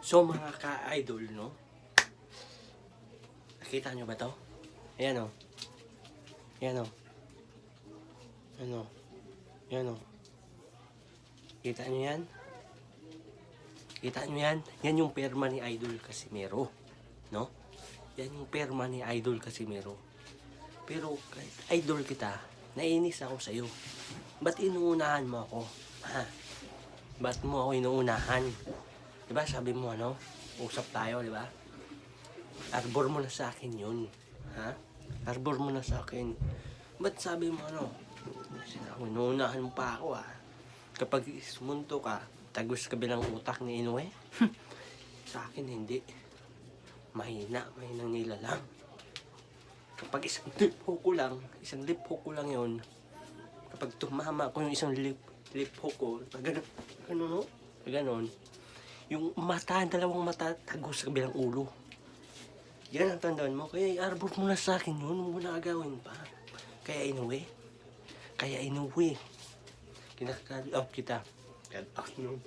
So mga ka-idol, no? Nakita nyo ba to? Ayan o. Ayan o. Ano? Ayan o. Kita nyo yan? Kita nyo yan? Yan yung perma ni Idol Casimero. No? Yan yung perma ni Idol Casimero. Pero kahit idol kita, nainis ako sa'yo. Ba't inuunahan mo ako? Ha? Ba't mo ako inuunahan? Diba sabi mo ano? Usap tayo, diba? Arbor mo na sa akin yun. Ha? Arbor mo na sa akin. Ba't sabi mo ano? Inuunahan mo pa ako Kapag sumunto ka, tagos ka bilang utak ni Inoue. Sa akin hindi. Mahinang nila lang. Kapag isang lip hook ko lang yun. Kapag tumama ko yung isang lip hook ko, ganon, yung mata, dalawang mata, tagos ka bilang ulo. Yan ang tandaan mo. Kaya i-arbor mo na sa akin yun, huwag mo na agawin pa. Kaya Inoue, kinaka-cut out kita. Cut out nun.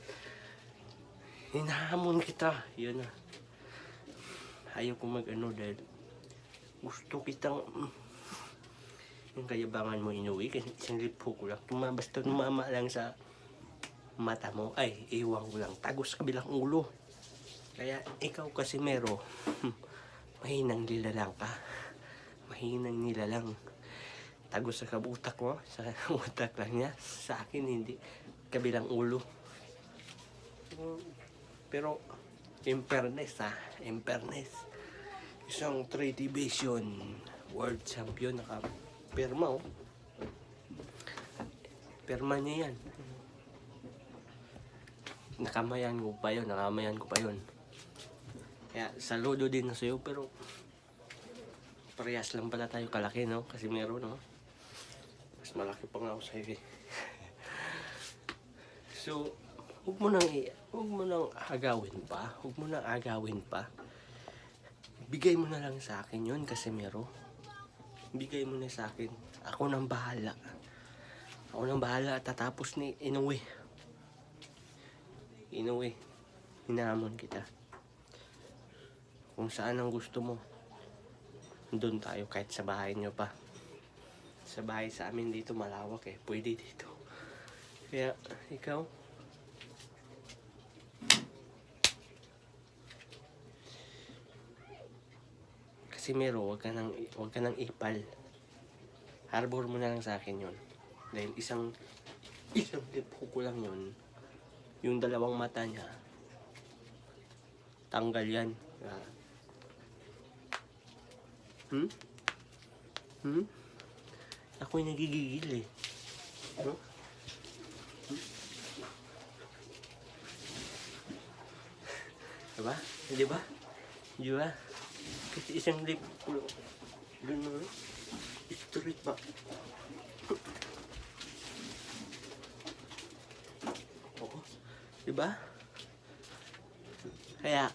Hinahamon kita. Yun na. Ayaw ko mag-ano dahil gusto kitang yung kayabangan mo Inoue kasi isang lipo ko lang. Basta tumama lang sa mata mo. Ay, iwan ko lang. Tagos ka bilang ulo. Kaya ikaw Casimero, mahinang nilalang ka. Mahinang nilalang. Tagos sa kabutak mo, sa utak lang niya. Sa akin, hindi. Kabilang ulo. Pero, in fairness in fairness. Isang 3 division world champion naka-perma Perma niya yan. Nakamayan ko pa yun. Kaya, saludo din na sa'yo, pero parehas lang pala tayo kalaki, no? Kasi meron, no? Mas malaki pa nga ako sa'yo, So, huwag mo nang agawin pa. Bigay mo na lang sa akin yun, Casimero. Bigay mo na sa akin. Ako nang bahala. Tatapos ni Inoue, hinahamon kita. Kung saan ang gusto mo, doon tayo, kahit sa bahay nyo pa. Sa bahay sa amin dito malawak pwede dito. Kaya ikaw, Casimero, wag ka nang ipal. Harbor mo na lang sa akin yun. Dahil isang lipo ko lang yun. Yung dalawang mata niya, tanggal yan. Ako'y nagigigil no? Diba? Kasi isang lip ko gano'n, straight ba? Oo, diba? Kaya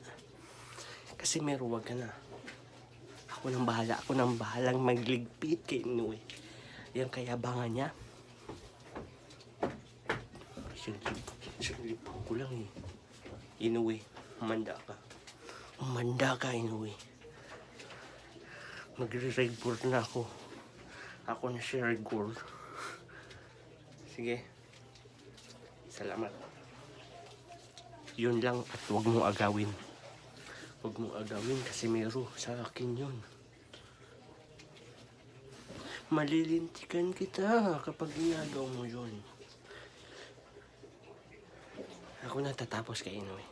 Casimero, wag ka na. Ako nang bahalang magligpit kay Inoue. Yung kayabangan niya. Isang lipo ko lang Inoue, umanda ka Inoue. Magre-red board na ako. Ako na si red gold. Sige. Salamat. Yun lang at huwag mo agawin. Casimero, sa akin yun. Malilintikan kita kapag ginagawa mo yun. Ako natatapos kay Inoue.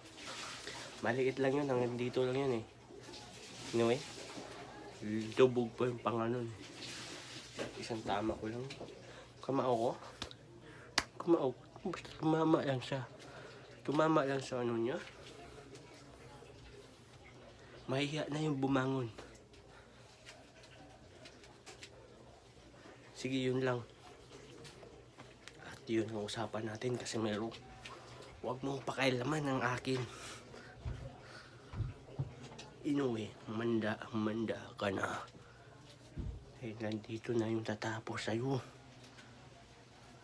Maliit lang yun, hanggang dito lang yun Inoue, lubog pa yung panganon. Isang tama ko lang. Kamao ko. Basta tumama lang sa ano niya. Mahiya na yung bumangon. Sige, yun lang. At yun ang usapan natin, Casimero. Huwag mong pakailaman ang akin. Inoue, manda ka na. Nandito na yung tatapos sa'yo.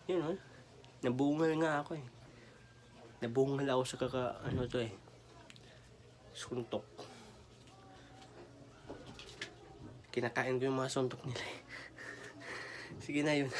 Yun nabungal nga ako Nabungal ako sa Suntok. Kinakain ko yung mga suntok nila eh. Sige na yun.